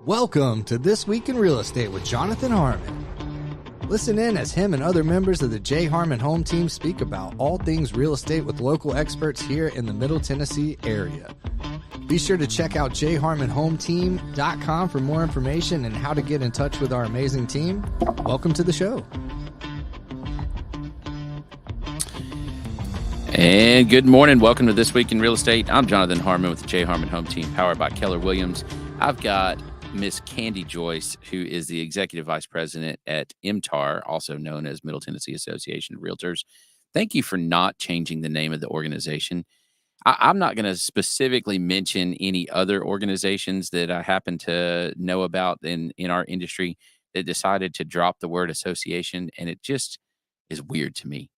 Welcome to This Week in Real Estate with Jonathan Harmon. Listen in as him and other members of the J. Harmon Home Team speak about all things real estate with local experts here in the Middle Tennessee area. Be sure to check out jharmonhometeam.com for more information and how to get in touch with our amazing team. Welcome to the show. And good morning. Welcome to This Week in Real Estate. I'm Jonathan Harmon with the J. Harmon Home Team, powered by Keller Williams. I've got Miss Candy Joyce, who is the Executive Vice President at MTAR, also known as Middle Tennessee Association of Realtors. Thank you for not changing the name of the organization. I'm not going to specifically mention any other organizations that I happen to know about in our industry that decided to drop the word association, and it just is weird to me.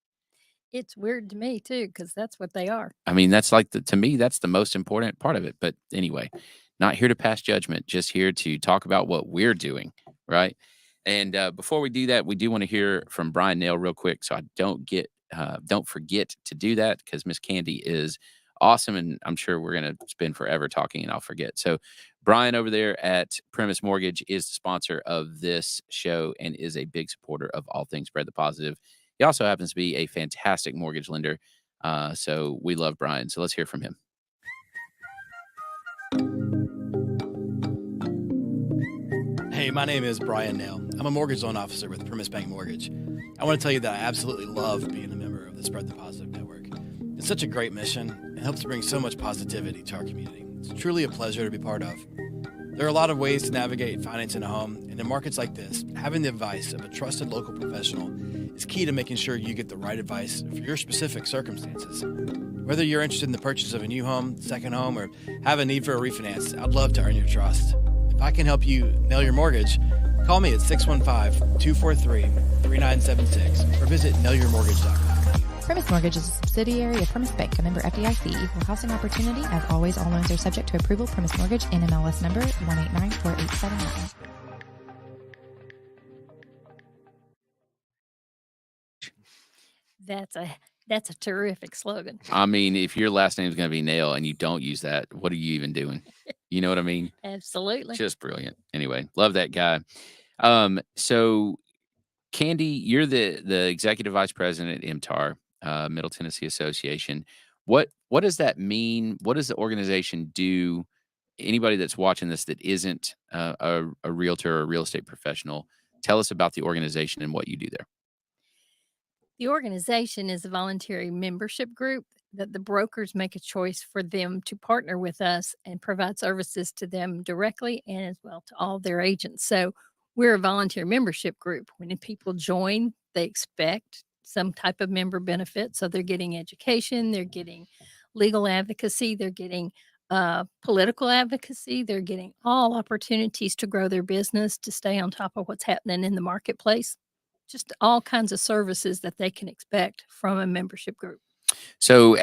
It's weird to me, too, because that's what they are. I mean, that's like, to me, that's the most important part of it. But anyway, not here to pass judgment, just here to talk about what we're doing, right? And before we do that, we do want to hear from Brian Nail real quick, so I don't forget to do that, because Miss Candy is awesome, and I'm sure we're going to spend forever talking, and I'll forget. So Brian over there at Premise Mortgage is the sponsor of this show and is a big supporter of all things Spread the Positive. He also happens to be a fantastic mortgage lender, so we love Brian. So let's hear from him. Hey, my name is Brian Nail. I'm a mortgage loan officer with Premise Bank Mortgage. I want to tell you that I absolutely love being a member of the Spread the Positive Network. It's such a great mission and helps bring so much positivity to our community. It's truly a pleasure to be part of. There are a lot of ways to navigate financing a home, and in markets like this, having the advice of a trusted local professional is key to making sure you get the right advice for your specific circumstances. Whether you're interested in the purchase of a new home, second home, or have a need for a refinance, I'd love to earn your trust. If I can help you nail your mortgage, call me at 615-243-3976 or visit nailyourmortgage.com. Premise Mortgage is a subsidiary of Premise Bank, a member FDIC, equal housing opportunity. As always, all loans are subject to approval. Premise Mortgage, NMLS number 1894879. That's a terrific slogan. I mean, if your last name is going to be Nail and you don't use that, what are you even doing? You know what I mean? Absolutely. Just brilliant. Anyway, love that guy. So Candy, you're the Executive Vice President at MTAR, Middle Tennessee Association. What does that mean? What does the organization do? Anybody that's watching this that isn't a realtor or real estate professional, tell us about the organization and what you do there. The organization is a voluntary membership group that the brokers make a choice for them to partner with us and provide services to them directly and as well to all their agents. So we're a volunteer membership group. When people join, they expect some type of member benefit. So they're getting education, they're getting legal advocacy, they're getting political advocacy, they're getting all opportunities to grow their business, to stay on top of what's happening in the marketplace. Just all kinds of services that they can expect from a membership group. So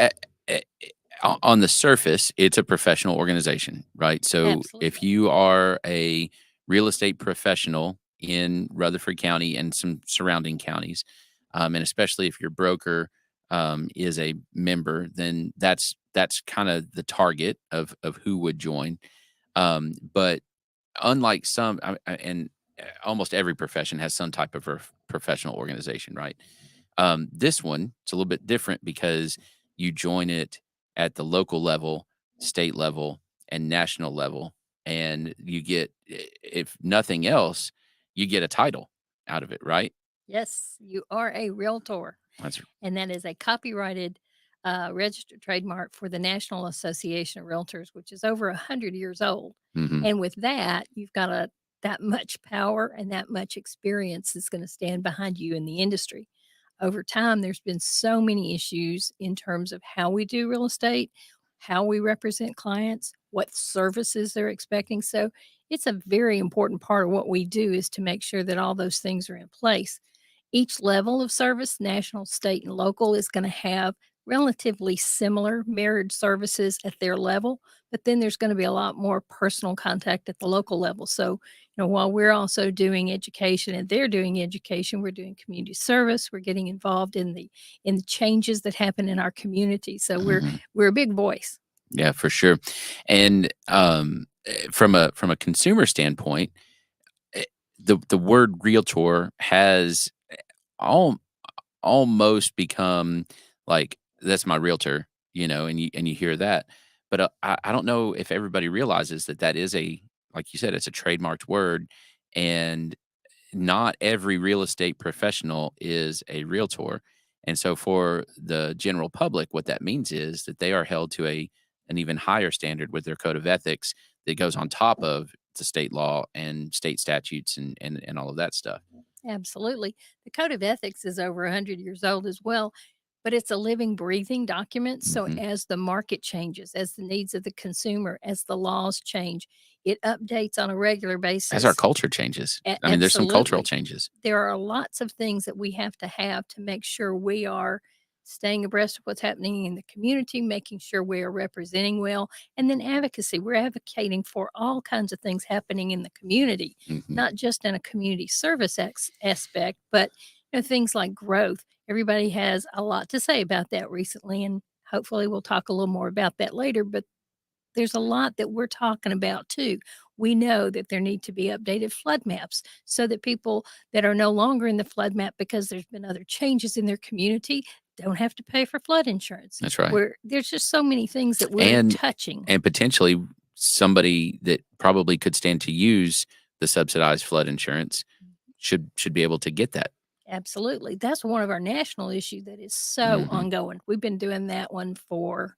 on the surface, it's a professional organization, right? So Absolutely. If you are a real estate professional in Rutherford County and some surrounding counties, and especially if your broker is a member, then that's kind of the target of who would join. But unlike some, and almost every profession has some type of professional organization, right? This one, it's a little bit different because you join it at the local level, state level, and national level. And you get, if nothing else, you get a title out of it, right? Yes, you are a realtor. And that is a copyrighted registered trademark for the National Association of Realtors, which is over 100 years old. Mm-hmm. And with that, you've got that much power and that much experience that's going to stand behind you in the industry. Over time, there's been so many issues in terms of how we do real estate, how we represent clients, what services they're expecting. So it's a very important part of what we do is to make sure that all those things are in place. Each level of service, national, state, and local, is going to have relatively similar marriage services at their level, but then there's going to be a lot more personal contact at the local level. So, while we're also doing education and they're doing education, we're doing community service. We're getting involved in the changes that happen in our community. So we're a big voice. Yeah, for sure. And from a consumer standpoint, eh, the word realtor has all almost become like, that's my realtor, and you hear that. But I don't know if everybody realizes that that is a, like you said, it's a trademarked word, and not every real estate professional is a realtor. And so for the general public, what that means is that they are held to an even higher standard with their code of ethics that goes on top of the state law and state statutes and all of that stuff. Absolutely. The Code of Ethics is over 100 years old as well, but it's a living, breathing document. So, Mhm. as the market changes, as the needs of the consumer, as the laws change, it updates on a regular As our basis. culture changes, I mean, there's some cultural Absolutely. changes. There are lots of things that we have to make sure we are staying abreast of what's happening in the community, making sure we are representing well, and then advocacy. We're advocating for all kinds of things happening in the community, Mhm. not just in a community service aspect, but things like growth. Everybody has a lot to say about that recently, and hopefully we'll talk a little more about that later. But there's a lot that we're talking about too. We know that there need to be updated flood maps so that people that are no longer in the flood map because there's been other changes in their community don't have to pay for flood insurance. That's right. Where there's just so many things that we're And touching. and potentially somebody that probably could stand to use the subsidized flood insurance should be able to get that. Absolutely. That's one of our national issues that is so Mhm. ongoing. We've been doing that one for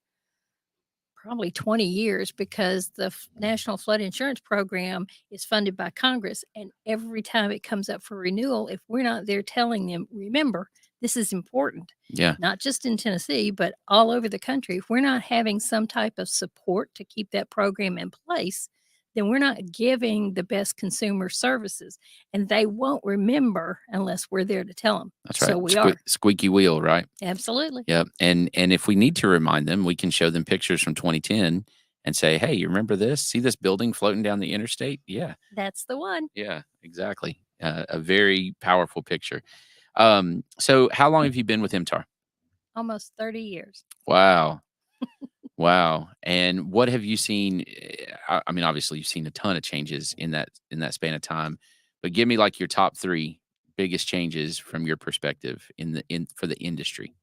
probably 20 years because the National Flood Insurance Program is funded by Congress. And every time it comes up for renewal, if we're not there telling them, remember, this is important, Yeah, not just in Tennessee, but all over the country. If we're not having some type of support to keep that program in place, then we're not giving the best consumer services. And they won't remember unless we're there to tell them. that's right. So we are. Squeaky wheel, right? Absolutely. Yep. And if we need to remind them, we can show them pictures from 2010 and say, "Hey, you remember this? See this building floating down the interstate?" Yeah. That's the one. Yeah, exactly. A very powerful picture. So how long have you been with MTAR? Almost 30 years. Wow. Wow. And what have you seen? I mean, obviously you've seen a ton of changes in that span of time, but give me like your top 3 biggest changes from your perspective in for the industry.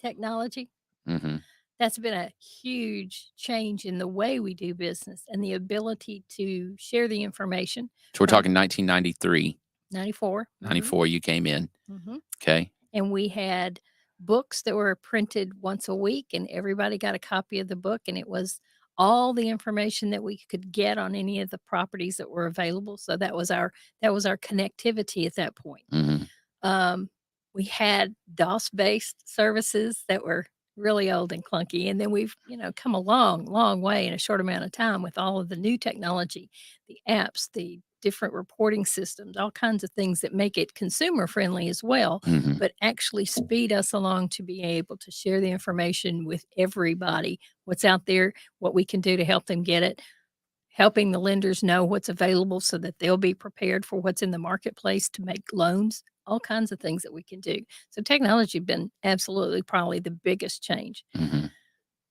Technology. Mhm. That's been a huge change in the way we do business and the ability to share the information So we're from talking 1993, 94. 94 you came in. Mhm. Okay. And we had books that were printed once a week, and everybody got a copy of the book, and it was all the information that we could get on any of the properties that were available. So that was our connectivity at that point. Mhm. Um, we had DOS-based services that were really old and clunky, and then we've, come a long, long way in a short amount of time with all of the new technology, the apps, the different reporting systems, all kinds of things that make it consumer friendly as well, Mhm. but actually speed us along to be able to share the information with everybody, what's out there, what we can do to help them get it, helping the lenders know what's available so that they'll be prepared for what's in the marketplace to make loans, all kinds of things that we can do. So technology has been absolutely probably the biggest change. Mhm.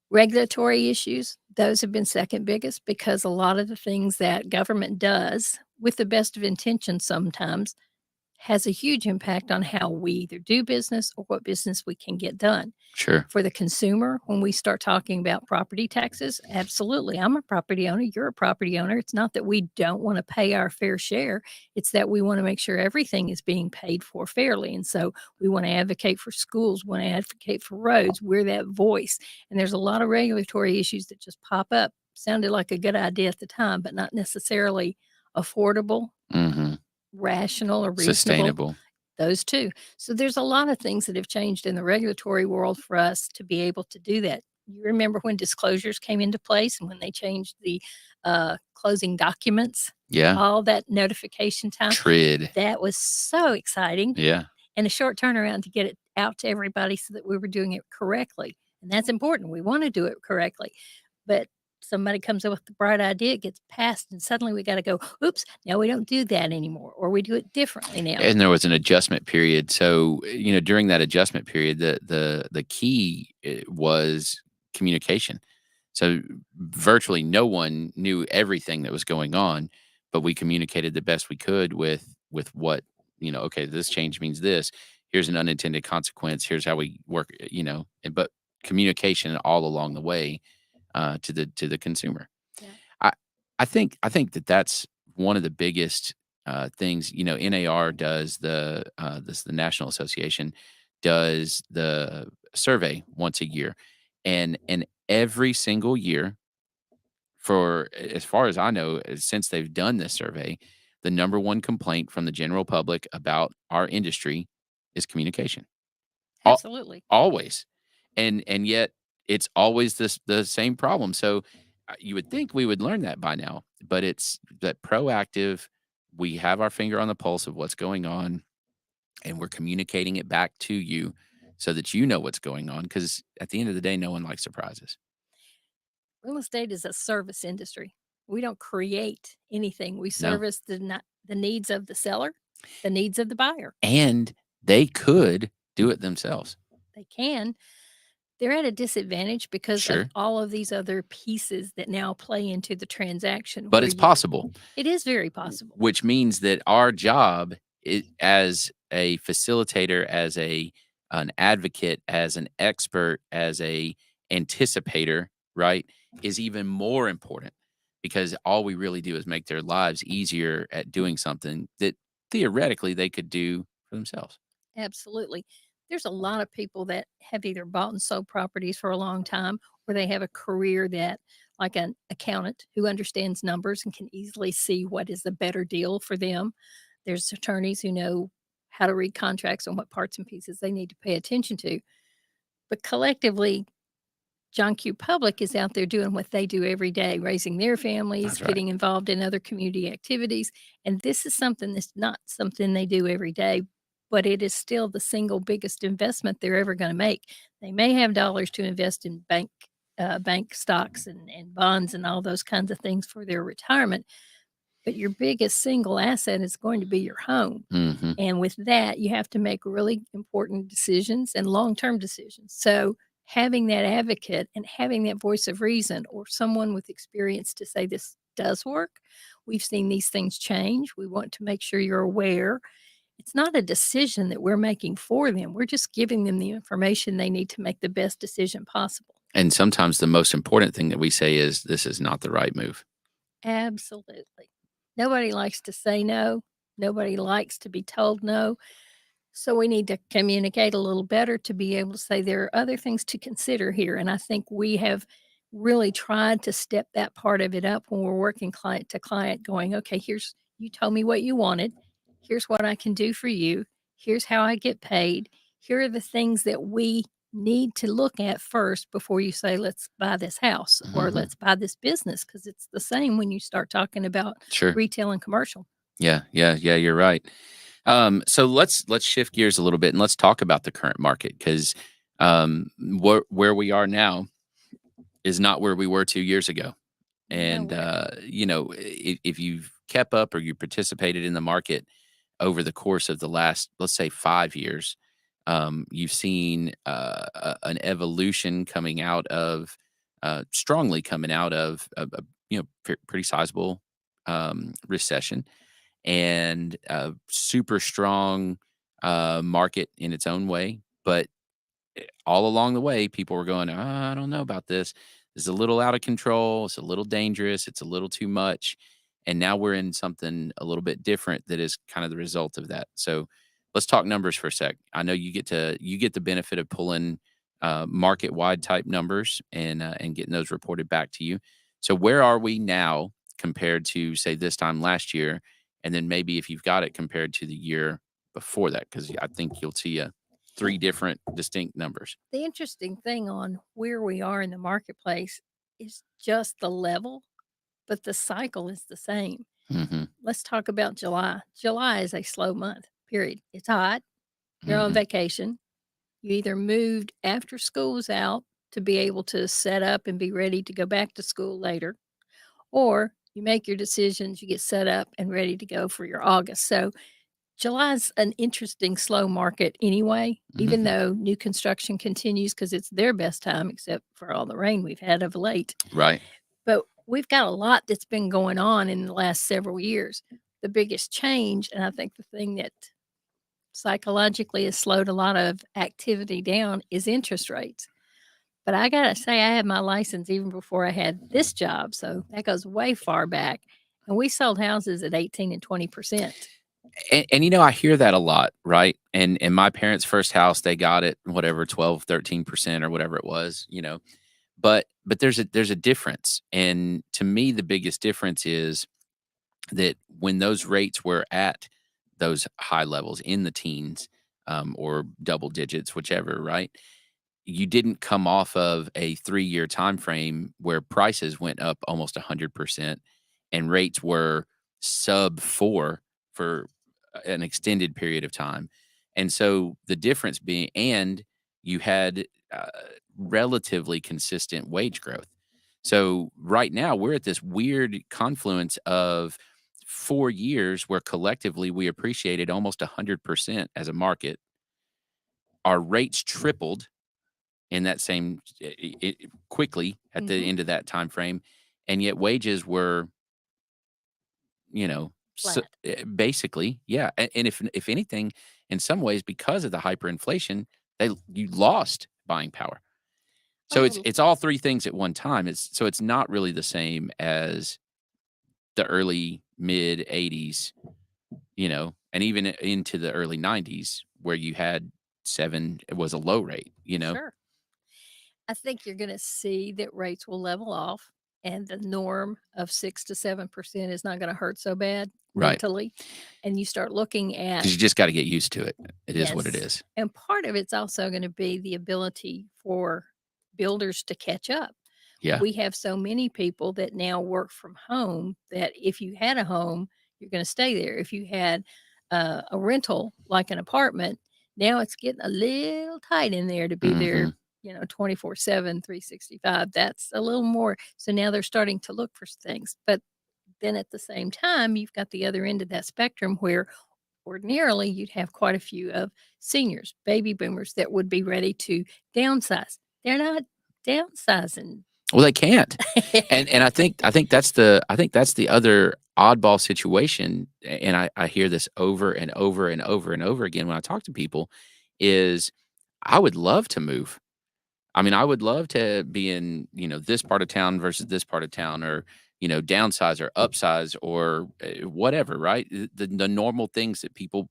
Regulatory issues, those have been second biggest because a lot of the things that government does with the best of intentions sometimes has a huge impact on how we either do business or what business we can get done. Sure. For the consumer, when we start talking about property taxes, absolutely. I'm a property owner. You're a property owner. It's not that we don't want to pay our fair share. It's that we want to make sure everything is being paid for fairly. And so we want to advocate for schools, want to advocate for roads. We're that voice. And there's a lot of regulatory issues that just pop up. Sounded like a good idea at the time, but not necessarily affordable, Mhm. rational, or reasonable. Sustainable. Those 2. So there's a lot of things that have changed in the regulatory world for us to be able to do that. You remember when disclosures came into place and when they changed the closing documents, Yeah. all that notification time? Trid. That was so exciting Yeah. and a short turnaround to get it out to everybody so that we were doing it correctly. And that's important. We want to do it correctly. But somebody comes up with the bright idea, it gets passed, and suddenly we got to go, oops, now we don't do that anymore, or we do it differently now. And there was an adjustment period. So, during that adjustment period, the key was communication. So virtually no one knew everything that was going on, but we communicated the best we could with what, okay, this change means this. Here's an unintended consequence. Here's how we work, but communication all along the way to the consumer. Yeah. I I think that that's one of the biggest things. NAR does the National Association does the survey once a year, and every single year, for as far as I know, since they've done this survey, the number one complaint from the general public about our industry is communication. Al Absolutely. Always. And yet it's always the same problem. So, you would think we would learn that by now, but it's that proactive, we have our finger on the pulse of what's going on, and we're communicating it back to you so that you know what's going on. Because at the end of the day, no one likes surprises. Real estate is a service industry. We don't create anything. We No. service the needs of the seller, the needs of the buyer. And they could do it themselves. They can. They're at a disadvantage because of Sure. all of these other pieces that now play into the transaction. But where it's possible. It is very possible. Which means that our job as a facilitator, as an advocate, as an expert, as a anticipator, right, is even more important, because all we really do is make their lives easier at doing something that theoretically they could do for themselves. Absolutely. There's a lot of people that have either bought and sold properties for a long time, or they have a career that, like an accountant who understands numbers and can easily see what is the better deal for them. There's attorneys who know how to read contracts and what parts and pieces they need to pay attention to. But collectively, John Q. Public is out there doing what they do every day, raising their families, That's right. getting involved in other community activities. And this is something that's not something they do every day, but it is still the single biggest investment they're ever going to make. They may have dollars to invest in bank stocks and bonds and all those kinds of things for their retirement, but your biggest single asset is going to be your home. Mhm. And with that, you have to make really important decisions and long term decisions. So, having that advocate and having that voice of reason or someone with experience to say this does work, we've seen these things change. We want to make sure you're aware. It's not a decision that we're making for them. We're just giving them the information they need to make the best decision possible. And sometimes the most important thing that we say is, "This is not the right move." Absolutely. Nobody likes to say no. Nobody likes to be told no. So we need to communicate a little better to be able to say there are other things to consider here. And I think we have really tried to step that part of it up when we're working client to client, going, okay, you told me what you wanted. Here's what I can do for you. Here's how I get paid. Here are the things that we need to look at first before you say, let's buy this house or Mhm. let's buy this business. Cause it's the same when you start talking about Sure. retail and commercial. Yeah, you're right. So let's shift gears a little bit and let's talk about the current market, because where we are now is not where we were 2 years ago. And Nowhere. if you've kept up or you participated in the market over the course of the last, let's say, 5 years, you've seen an evolution coming out of, strongly coming out of a pretty sizable recession, and a super strong market in its own way. But all along the way, people were going, I don't know about this. It's a little out of control. It's a little dangerous. It's a little too much. And now we're in something a little bit different that is kind of the result of that. So let's talk numbers for a sec. I know you get the benefit of pulling market wide type numbers and getting those reported back to you. So where are we now compared to, say, this time last year? And then maybe if you've got it compared to the year before that, because I think you'll see three different distinct numbers. The interesting thing on where we are in the marketplace is just the level, but the cycle is the same. Hmm. Let's talk about July. July is a slow month, period. It's hot. You're on Hmm. vacation. You either moved after school's out to be able to set up and be ready to go back to school later, or you make your decisions, you get set up and ready to go for your August. So July's an interesting slow market anyway, even though new construction continues because it's their best time, except for all the rain we've had of late. Right. But we've got a lot that's been going on in the last several years. The biggest change, and I think the thing that psychologically has slowed a lot of activity down, is interest rates. But I gotta say, I had my license even before I had this job, so that goes way far back. And we sold houses at 18 and 20%. And I hear that a lot, right? And my parents' first house, they got it, whatever, 12, 13% or whatever it was. But there's a difference. And to me, the biggest difference is that when those rates were at those high levels in the teens, or double digits, whichever, right? You didn't come off of a 3-year time frame where prices went up almost 100% and rates were sub 4 for an extended period of time. And so the difference being, and you had relatively consistent wage growth. So right now we're at this weird confluence of 4 years where collectively we appreciated almost 100% as a market. Our rates tripled in that same quickly at the Mhm. end of that time frame, and yet wages were, Flat. basically, yeah. And if anything, in some ways, because of the hyperinflation, you lost buying power. So it's Oh, it's all three things at one time. It's not really the same as the early mid '80s, and even into the early '90s where you had 7, it was a low rate. sure. I think you're gonna see that rates will level off, and the norm of 6 to 7% is not gonna hurt so bad Right. mentally, and you start looking at. Because you just got to get used to it. It is what it Yes, is. and part of it's also gonna be the ability for builders to catch up. Yeah. We have so many people that now work from home that if you had a home, you're gonna stay there. If you had, a rental, like an apartment, now it's getting a little tight in there to be there, Hmm. 24/7, 365. That's a little more. So now they're starting to look for things. But then at the same time, you've got the other end of that spectrum where ordinarily you'd have quite a few of seniors, baby boomers that would be ready to downsize. They're not downsizing. Well, they can't, and I think that's the other oddball situation, and I hear this over and over and over and over again when I talk to people, is I would love to move. I mean, I would love to be in this part of town versus this part of town, or downsize or upsize or whatever, right? The normal things that people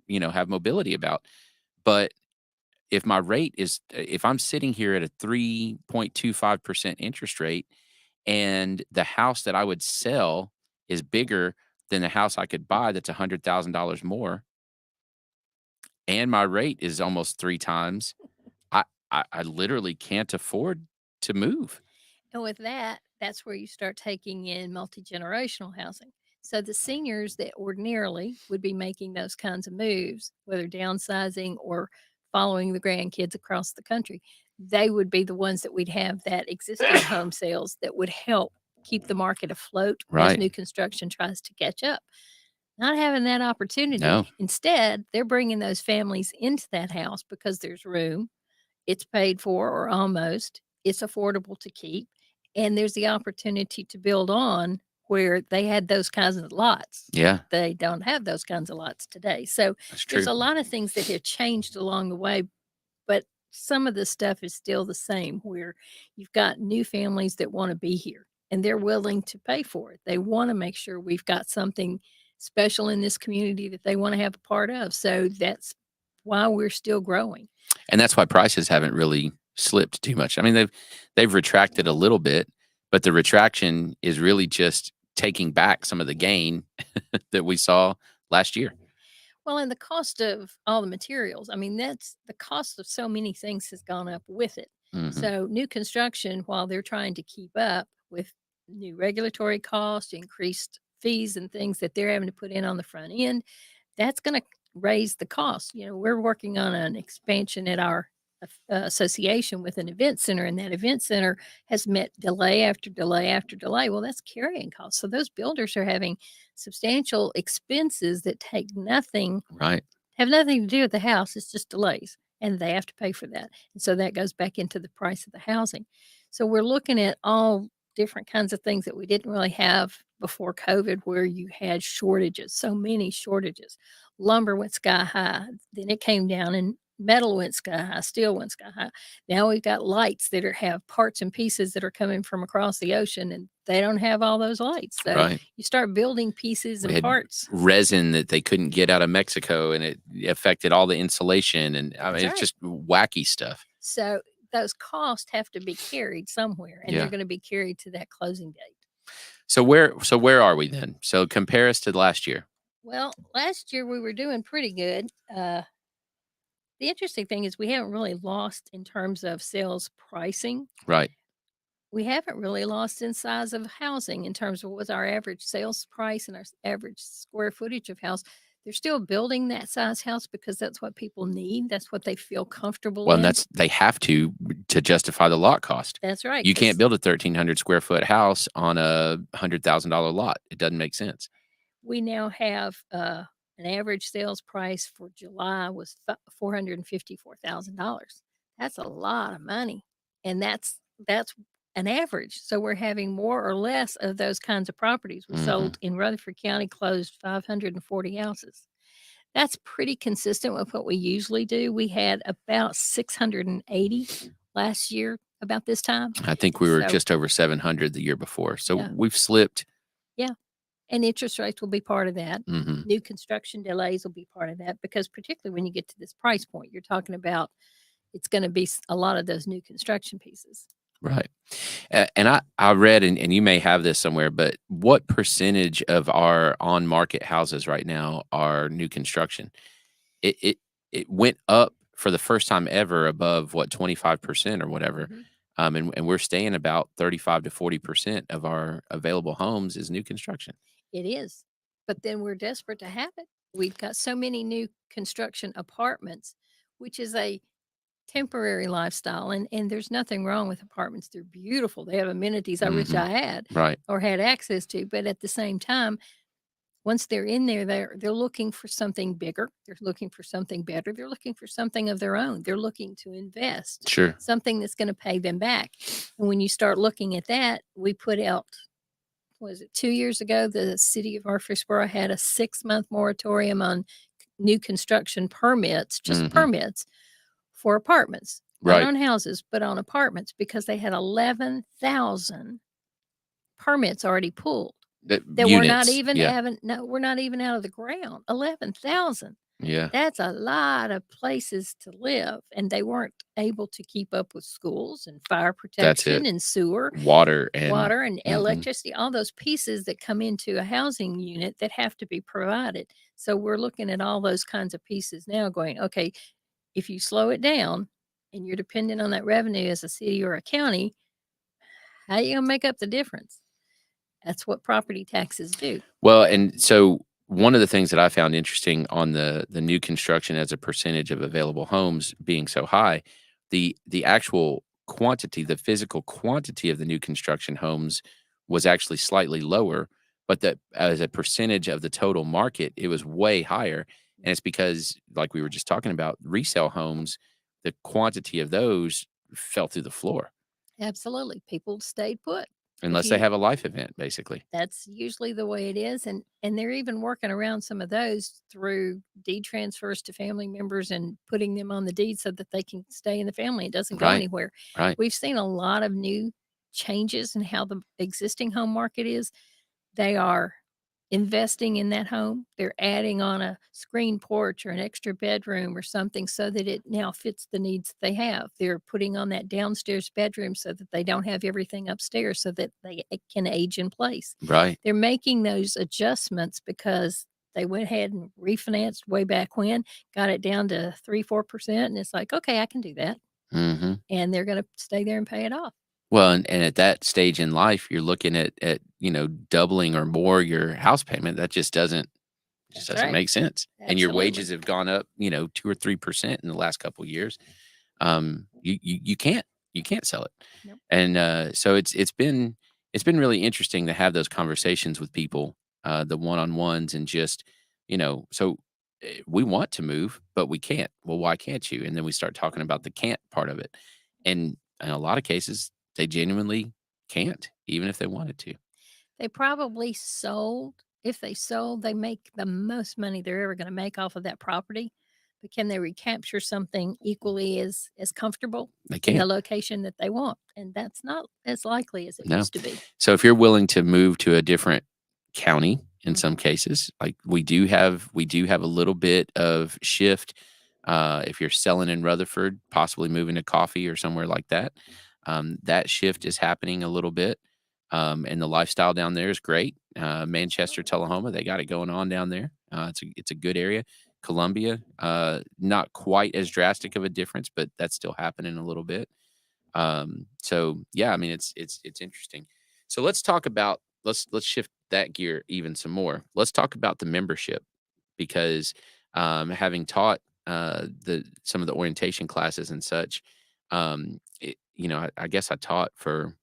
have mobility about, but if I'm sitting here at a 3.25% interest rate and the house that I would sell is bigger than the house I could buy that's $100,000 more, and my rate is almost 3 times, I I literally can't afford to move. And with that, that's where you start taking in multi-generational housing. So the seniors that ordinarily would be making those kinds of moves, whether downsizing or following the grandkids across the country, they would be the ones that we'd have that existing home sales that would help keep the market afloat as Right. new construction tries to catch up. Not having that opportunity. No. Instead, they're bringing those families into that house because there's room, it's paid for or almost, it's affordable to keep, and there's the opportunity to build on where they had those kinds of lots. Yeah, They don't have those kinds of lots today. So that's there's true. a lot of things that have changed along the way, but some of the stuff is still the same where you've got new families that want to be here and they're willing to pay for it. They want to make sure we've got something special in this community that they want to have a part of. So that's why we're still growing. And that's why prices haven't really slipped too much. I mean, they've retracted a little bit, but the retraction is really just taking back some of the gain that we saw last year. Well, and the cost of all the materials, I mean, that's the cost of so many things has gone up with it. Mhm. So, new construction, while they're trying to keep up with new regulatory costs, increased fees, and things that they're having to put in on the front end, that's going to raise the cost. We're working on an expansion at our association with an event center, and that event center has met delay after delay after delay. Well, that's carrying costs. So those builders are having substantial expenses that take nothing, Right. have nothing to do with the house. It's just delays, and they have to pay for that. And so that goes back into the price of the housing. So we're looking at all different kinds of things that we didn't really have before COVID, where you had shortages, so many shortages. Lumber went sky high, then it came down, and metal went sky high, steel went sky high. Now we've got lights that have parts and pieces that are coming from across the ocean, and they don't have all those lights. So Right. you start building pieces We and had parts. resin that they couldn't get out of Mexico, and it affected all the insulation, and I mean, That's it's right. just wacky stuff. So those costs have to be carried somewhere, and Yeah. they're going to be carried to that closing date. So where are we then? So compare us to last year. Well, last year we were doing pretty good. The interesting thing is we haven't really lost in terms of sales pricing. Right. We haven't really lost in size of housing in terms of what's our average sales price and our average square footage of house. They're still building that size house because that's what people need. That's what they feel comfortable Well, and in. they have to justify the lot cost. That's right. You 'Cause can't build a 1,300 square foot house on a $100,000 lot. It doesn't make sense. we now have an average sales price for July was $454,000. That's a lot of money, and that's an average. So we're having more or less of those kinds of properties. We Mhm. sold in Rutherford County, closed 540 houses. That's pretty consistent with what we usually do. We had about 680 last year about this time. I think we were So- just over 700 the year before. So Yeah. we've slipped. Yeah. And interest rates will be part of that. Mhm. New construction delays will be part of that, because particularly when you get to this price point, you're talking about it's going to be a lot of those new construction pieces. Right. And I read, and you may have this somewhere, but what percentage of our on market houses right now are new construction? It went up for the first time ever above 25% or whatever. Mhm. And we're staying about 35 to 40% of our available homes is new construction. It is. But then we're desperate to have it. We've got so many new construction apartments, which is a temporary lifestyle. And there's nothing wrong with apartments. They're beautiful. They have amenities I wish Mhm. I had Right. or had access to. But at the same time, once they're in there, they're looking for something bigger. They're looking for something better. They're looking for something of their own. They're looking to invest, Sure. something that's going to pay them back. And when you start looking at that, we put out, was it 2 years ago, the city of Murfreesboro had a 6-month moratorium on new construction permits, just Mhm. permits for apartments, Right. not on houses, but on apartments, because they had 11,000 permits already pulled. That were not Units. even Yeah. we're not even out of the ground. 11,000. Yeah. That's a lot of places to live, and they weren't able to keep up with schools and fire That's protection it. and sewer, Water and water and Mhm. electricity, all those pieces that come into a housing unit that have to be provided. So we're looking at all those kinds of pieces now going, okay, if you slow it down and you're dependent on that revenue as a city or a county, how are you going to make up the difference? That's what property taxes do. Well, and so one of the things that I found interesting on the new construction as a percentage of available homes being so high, the actual quantity, the physical quantity of the new construction homes was actually slightly lower, but that as a percentage of the total market, it was way higher. And it's because, like we were just talking about, resale homes, the quantity of those fell through the floor Absolutely. People stayed put. unless they have a life event, basically. That's usually the way it is, and they're even working around some of those through deed transfers to family members and putting them on the deed so that they can stay in the family. It doesn't go Right. anywhere. Right. We've seen a lot of new changes in how the existing home market is. They are investing in that home. They're adding on a screen porch or an extra bedroom or something so that it now fits the needs they have. They're putting on that downstairs bedroom so that they don't have everything upstairs, so that they can age in place. Right. They're making those adjustments because they went ahead and refinanced way back when, got it down to 3-4%. And it's like, okay, I can do that. Mm-hmm. And they're going to stay there and pay it off. Well, and at that stage in life, you're looking at doubling or more your house payment. That just doesn't That's right. make sense. And your Absolutely. wages have gone up, 2 or 3% in the last couple of years. you can't sell it. Nope. And so it's been really interesting to have those conversations with people, the one-on-ones, and just, so we want to move, but we can't. Well, why can't you? And then we start talking about the can't part of it. And in a lot of cases, they genuinely can't, even if they wanted to. They probably sold. If they sold, they make the most money they're ever going to make off of that property. But can they recapture something equally as comfortable They in the can't. location that they want? And that's not as likely as it No. used to be. So if you're willing to move to a different county in some Mhm. cases, like we do have a little bit of shift. If you're selling in Rutherford, possibly moving to Coffee or somewhere like that, that shift is happening a little bit. And the lifestyle down there is great. Manchester, Tullahoma, they got it going on down there. It's a good area. Columbia, not quite as drastic of a difference, but that's still happening a little bit. So yeah, I mean, it's interesting. So let's talk about, let's shift that gear even some more. Let's talk about the membership, because having taught the some of the orientation classes and such, I guess I taught for,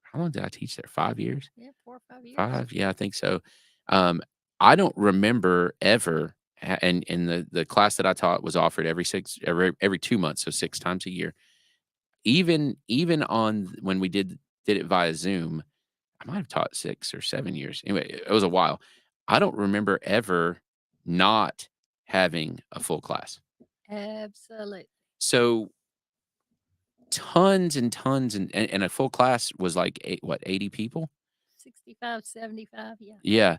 how long did I teach there? 5 years? Yeah, 4 or 5 years. 5, yeah, I think so. Um, I don't remember ever, and the class that I taught was offered every 2 months, so 6 times a year. Even on when we did it via Zoom, I might have taught 6 or 7 years. Anyway, it was a while. I don't remember ever not having a full class. Absolutely. So tons and tons, and a full class was like 80 people? 65, 75, yeah. Yeah.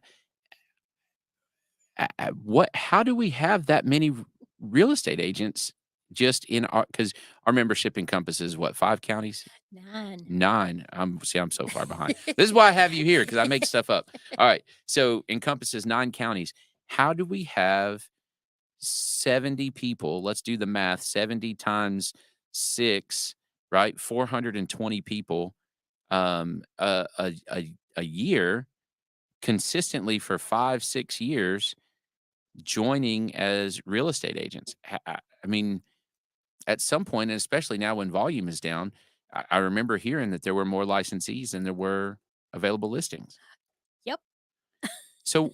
How do we have that many real estate agents just in our, because our membership encompasses what, 5 counties? 9. 9. I'm so far behind. This is why I have you here, because I make stuff up. All right. So encompasses 9 counties. How do we have 70 people? Let's do the math. 70 times 6, right? 420 people a year consistently for 5, 6 years joining as real estate agents. I mean, at some point, and especially now when volume is down, I remember hearing that there were more licensees than there were available listings. Yep. So,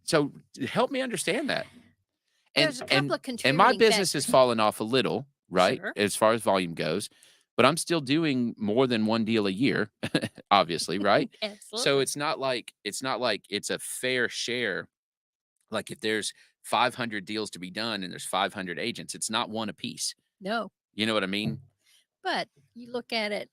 so help me understand that. And There's a couple of and my contributing business has factors. fallen off a little, right, Sure. as far as volume goes, but I'm still doing more than one deal a year, obviously, right? So Absolutely. it's not like it's a fair share. Like if there's 500 deals to be done and there's 500 agents, it's not one apiece. No. You know what I mean? But you look at it,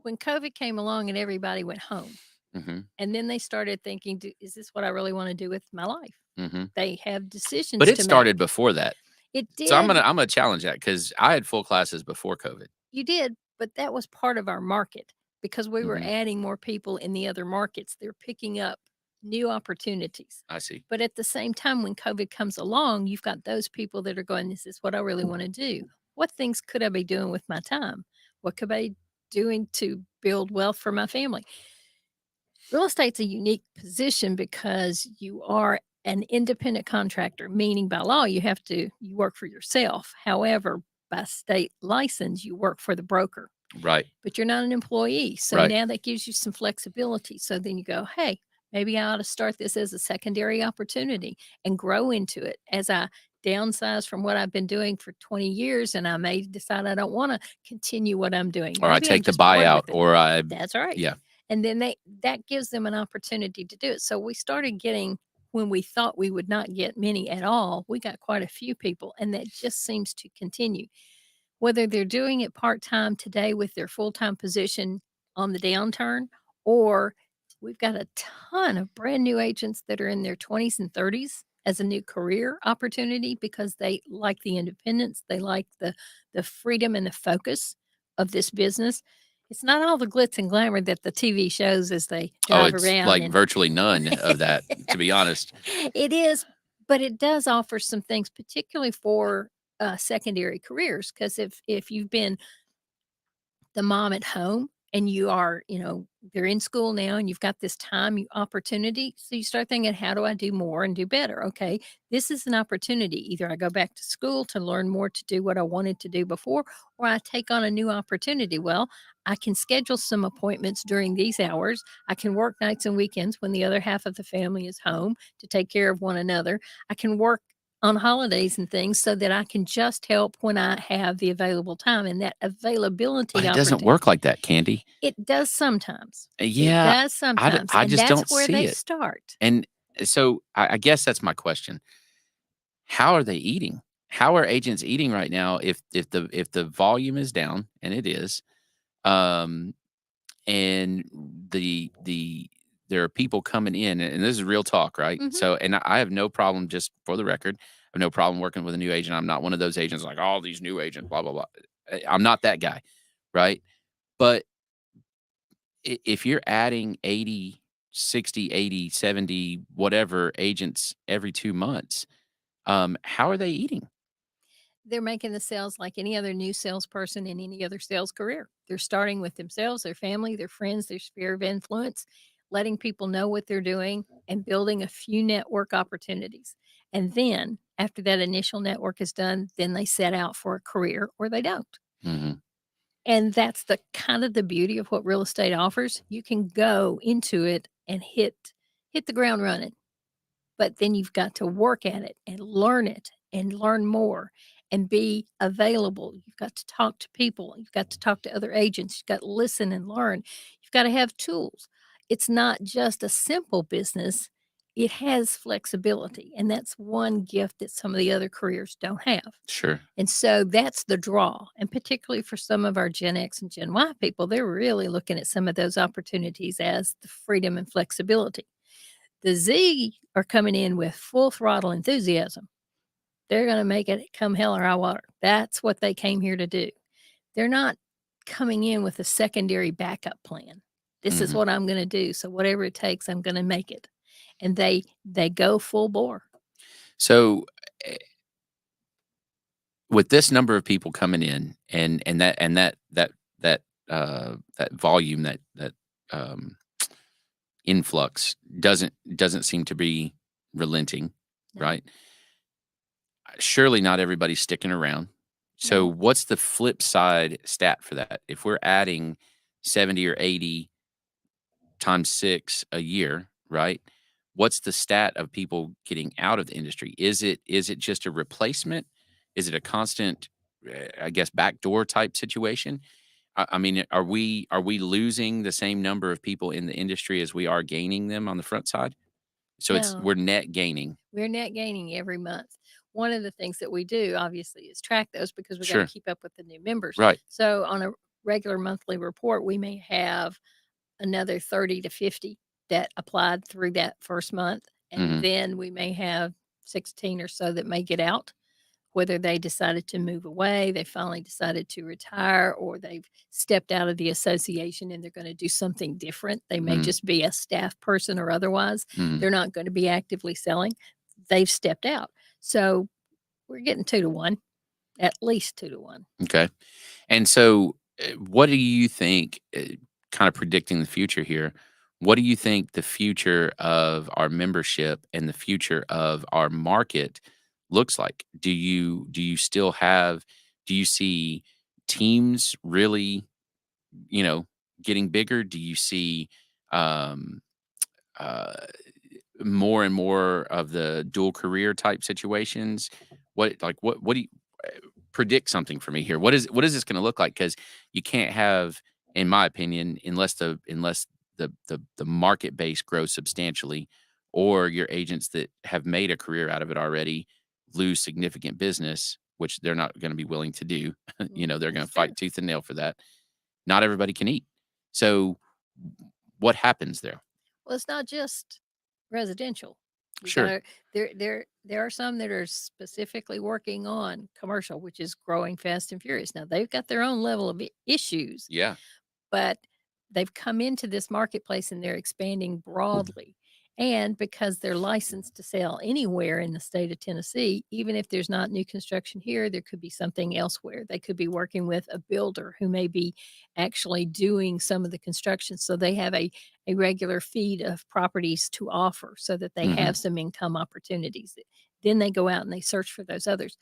when COVID came along and everybody went home, Mhm. and then they started thinking, is this what I really want to do with my life? Mhm. They have decisions But it to started make. before that. It So I'm did. gonna I'm gonna challenge that, because I had full classes before COVID. You did, but that was part of our market because we were Mhm. adding more people in the other markets. They're picking up new opportunities. I see. But at the same time, when COVID comes along, you've got those people that are going, this is what I really want to do. What things could I be doing with my time? What could I be doing to build wealth for my family? Real estate's a unique position because you are an independent contractor, meaning by law you work for yourself. However, by state license, you work for the broker, Right. but you're not an employee. So Right. now that gives you some flexibility. So then you go, hey, maybe I ought to start this as a secondary opportunity and grow into it as I downsize from what I've been doing for 20 years. And I may decide I don't want to continue what I'm doing. Or I Maybe I'm take the just bored buyout, with it. or I That's right. yeah. And then that gives them an opportunity to do it. So we started getting, when we thought we would not get many at all, we got quite a few people, and that just seems to continue. Whether they're doing it part-time today with their full-time position on the downturn, or we've got a ton of brand new agents that are in their 20s and 30s as a new career opportunity because they like the independence, they like the freedom and the focus of this business. It's not all the glitz and glamour that the TV shows as they Oh, drive it's around like and virtually none of that, to be honest. it is, but it does offer some things, particularly for secondary careers. Because if you've been the mom at home and you are, they're in school now and you've got this opportunity. So you start thinking, how do I do more and do better? Okay, this is an opportunity. Either I go back to school to learn more to do what I wanted to do before, or I take on a new opportunity. Well, I can schedule some appointments during these hours. I can work nights and weekends when the other half of the family is home to take care of one another. I can work on holidays and things so that I can just help when I have the available time, and that availability But it doesn't opportunity. work like that, Candy. It does sometimes. It Yeah, does sometimes, I and just that's don't where see they it. start. And so I guess that's my question. How are they eating? How are agents eating right now if the volume is down, and it is, um, and there are people coming in, and this is real talk, right? Mhm. So, and I have no problem, just for the record, I have no problem working with a new agent. I'm not one of those agents like, all these new agents, blah, blah, blah. I'm not that guy, right? But if you're adding 80, 60, 80, 70, whatever agents every 2 months, how are they eating? They're making the sales like any other new salesperson in any other sales career. They're starting with themselves, their family, their friends, their sphere of influence, letting people know what they're doing and building a few network opportunities. And then after that initial network is done, then they set out for a career or they don't. Mhm. And that's the kind of the beauty of what real estate offers. You can go into it and hit the ground running, but then you've got to work at it and learn more and be available. You've got to talk to people. You've got to talk to other agents. You've got to listen and learn. You've got to have tools. It's not just a simple business. It has flexibility. And that's one gift that some of the other careers don't have. Sure. And so that's the draw. And particularly for some of our Gen X and Gen Y people, they're really looking at some of those opportunities as the freedom and flexibility. The Z are coming in with full throttle enthusiasm. They're going to make it come hell or high water. That's what they came here to do. They're not coming in with a secondary backup plan. This is Mhm. what I'm going to do. So whatever it takes, I'm going to make it. And they go full bore. So, eh, with this number of people coming in, that volume, that um, influx doesn't seem to be relenting, No, right? Surely not everybody's sticking around. So, no. what's the flip side stat for that? If we're adding 70 or 80 times 6 a year, right? What's the stat of people getting out of the industry? Is it just a replacement? Is it a constant, I guess, backdoor type situation? I mean, are we losing the same number of people in the industry as we are gaining them on the front side? So No. we're net gaining. We're net gaining every month. One of the things that we do, obviously, is track those because we got to Sure. keep up with the new members. Right. So on a regular monthly report, we may have another 30 to 50 that applied through that first month. And Mhm. then we may have 16 or so that may get out, whether they decided to move away, they finally decided to retire, or they've stepped out of the association and they're going to do something different. They may Mhm. just be a staff person or otherwise. Mhm. They're not going to be actively selling. They've stepped out. So we're getting 2 to 1, at least 2 to 1. Okay. And so, what do you think, kind of predicting the future here, what do you think the future of our membership and the future of our market looks like? Do you still have do you see teams really, you know, getting bigger? Do you see, um, uh, more and more of the dual career type situations? What do you predict something for me here? What is this going to look like? Because you can't have, in my opinion, unless the market base grows substantially, or your agents that have made a career out of it already lose significant business, which they're not going to be willing to do. They're going That's to true. fight tooth and nail for that. Not everybody can eat. So, what happens there? Well, it's not just residential. You Sure. got there are some that are specifically working on commercial, which is growing fast and furious. Now they've got their own level of issues, Yeah. but they've come into this marketplace and they're expanding broadly. And because they're licensed to sell anywhere in the state of Tennessee, even if there's not new construction here, there could be something elsewhere. They could be working with a builder who may be actually doing some of the construction. So they have a regular feed of properties to offer so that they have some income opportunities. Then they go out and they search for those others.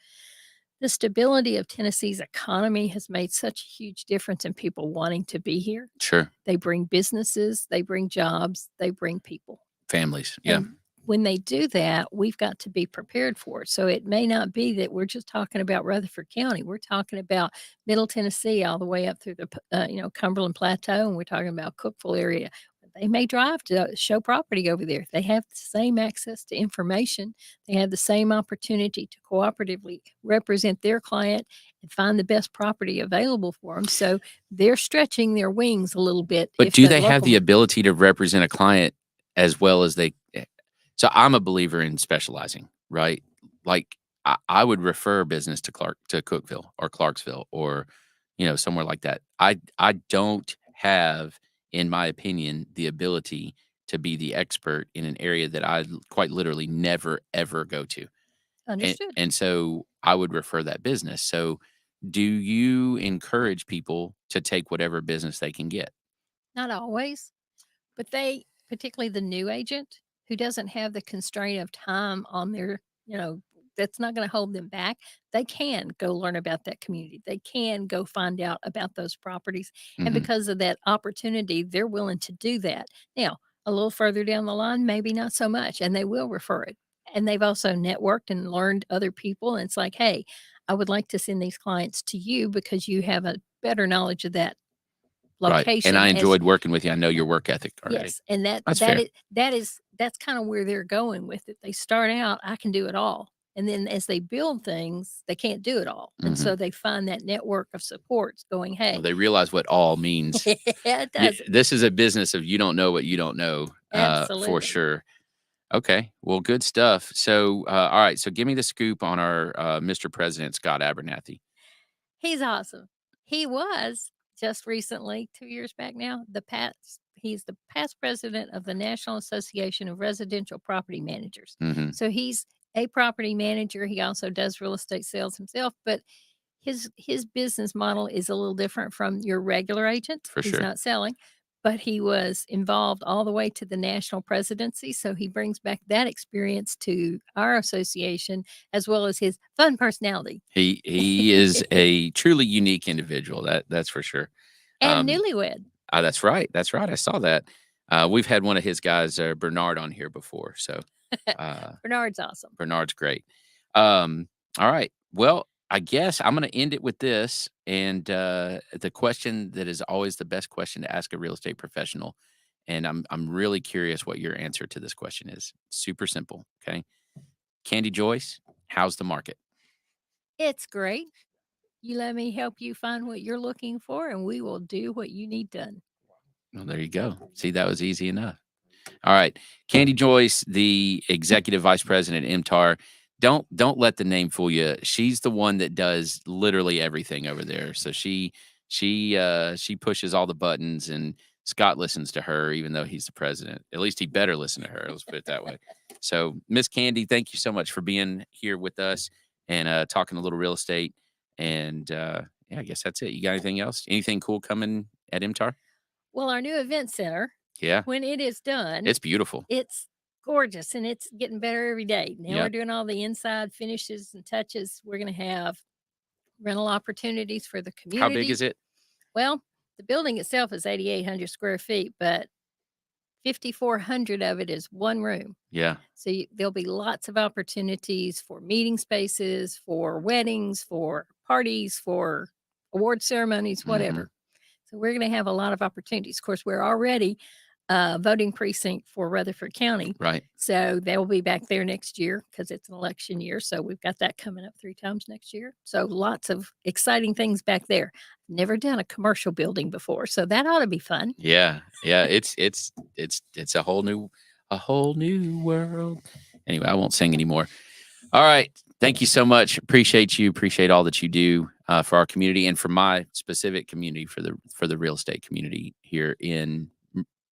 The stability of Tennessee's economy has made such a huge difference in people wanting to be here. Sure. They bring businesses, they bring jobs, they bring people. Families. Yeah. And when they do that, we've got to be prepared for it. So it may not be that we're just talking about Rutherford County. We're talking about Middle Tennessee all the way up through the Cumberland Plateau, and we're talking about Cookeville area. They may drive to show property over there. They have the same access to information. They have the same opportunity to cooperatively represent their client and find the best property available for them. So they're stretching their wings a little bit. But do they have the ability to represent a client as well as they? So I'm a believer in specializing, right? Like I would refer business to Cookeville or Clarksville or, somewhere like that. I don't have, in my opinion, the ability to be the expert in an area that I quite literally never, ever go to. Understood. And so I would refer that business. So do you encourage people to take whatever business they can get? Not always, but they, particularly the new agent who doesn't have the constraint of time on their, that's not going to hold them back. They can go learn about that community. They can go find out about those properties. And because of that opportunity, they're willing to do that. Now, a little further down the line, maybe not so much, and they will refer it. And they've also networked and learned other people. And it's like, hey, I would like to send these clients to you because you have a better knowledge of that location. Right. And I enjoyed working with you. I know your work ethic already. Yes, and That's fair. That's kind of where they're going with it. They start out, I can do it all. And then as they build things, they can't do it all. And so they find that network of supports going, hey. Well, they realize what all means. Yeah, it does. This is a business of you don't know what you don't know. Absolutely. For sure. Okay. Well, good stuff. So, all right. So give me the scoop on our Mr. President, Scott Abernathy. He's awesome. He was just recently, 2 years back now, he's the past president of the National Association of Residential Property Managers. So he's a property manager. He also does real estate sales himself, but his business model is a little different from your regular agent. For He's sure. not selling, but he was involved all the way to the national presidency. So he brings back that experience to our association as well as his fun personality. He is a truly unique individual. That's for sure. And newlywed. That's right. That's right. I saw that. We've had one of his guys, Bernard, on here before. So Bernard's awesome. Bernard's great. All right. Well, I guess I'm going to end it with this. And the question that is always the best question to ask a real estate professional. And I'm really curious what your answer to this question is. Super simple. Okay. Candy Joyce, how's the market? It's great. You let me help you find what you're looking for, and we will do what you need done. Well, there you go. See, that was easy enough. All right. Candy Joyce, the executive vice president at MTAR. Don't let the name fool you. She's the one that does literally everything over there. So she pushes all the buttons, and Scott listens to her, even though he's the president. At least he better listen to her. Let's put it that way. So, Miss Candy, thank you so much for being here with us and talking a little real estate. And yeah, I guess that's it. You got anything else? Anything cool coming at MTAR? Well, our new event center. Yeah. When it is done, it's beautiful. It's gorgeous, and it's getting better every day. Now we're doing all the inside finishes and touches. We're going to have rental opportunities for the community. How big is it? Well, the building itself is 8,800 square feet, but 5,400 of it is one room. Yeah. So there'll be lots of opportunities for meeting spaces, for weddings, for parties, for award ceremonies, whatever. So we're going to have a lot of opportunities. Of course, we're already voting precinct for Rutherford County. Right. So they will be back there next year because it's an election year. So we've got that coming up 3 times next year. So lots of exciting things back there. Never done a commercial building before, so that ought to be fun. Yeah. Yeah. It's a whole new world. Anyway, I won't sing anymore. All right. Thank you so much. Appreciate you. Appreciate all that you do for our community and for my specific community, for the real estate community here in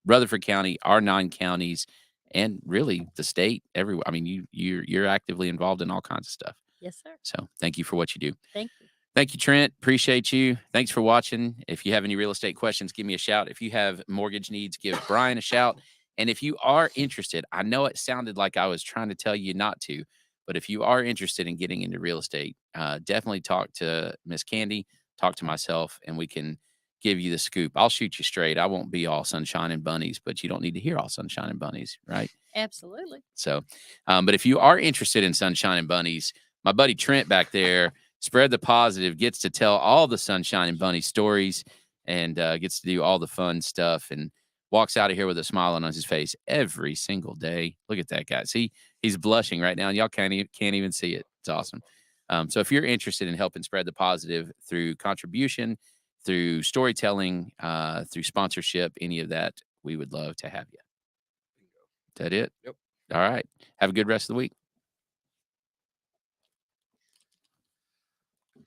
Rutherford County, our 9 counties, and really the state everywhere. I mean, you're actively involved in all kinds of stuff. Yes, sir. So thank you for what you do. Thank you. Thank you, Trent. Appreciate you. Thanks for watching. If you have any real estate questions, give me a shout. If you have mortgage needs, give Brian a shout. And if you are interested, I know it sounded like I was trying to tell you not to, but if you are interested in getting into real estate, definitely talk to Miss Candy, talk to myself, and we can give you the scoop. I'll shoot you straight. I won't be all sunshine and bunnies, but you don't need to hear all sunshine and bunnies, right? Absolutely. So, but if you are interested in sunshine and bunnies, my buddy Trent back there, Spread the Positive, gets to tell all the sunshine and bunny stories and gets to do all the fun stuff and walks out of here with a smile on his face every single day. Look at that guy. See, he's blushing right now, and y'all can't even see it. It's awesome. So if you're interested in helping spread the positive through contribution, through storytelling, through sponsorship, any of that, we would love to have you. Is that it? Yep. All right. Have a good rest of the week.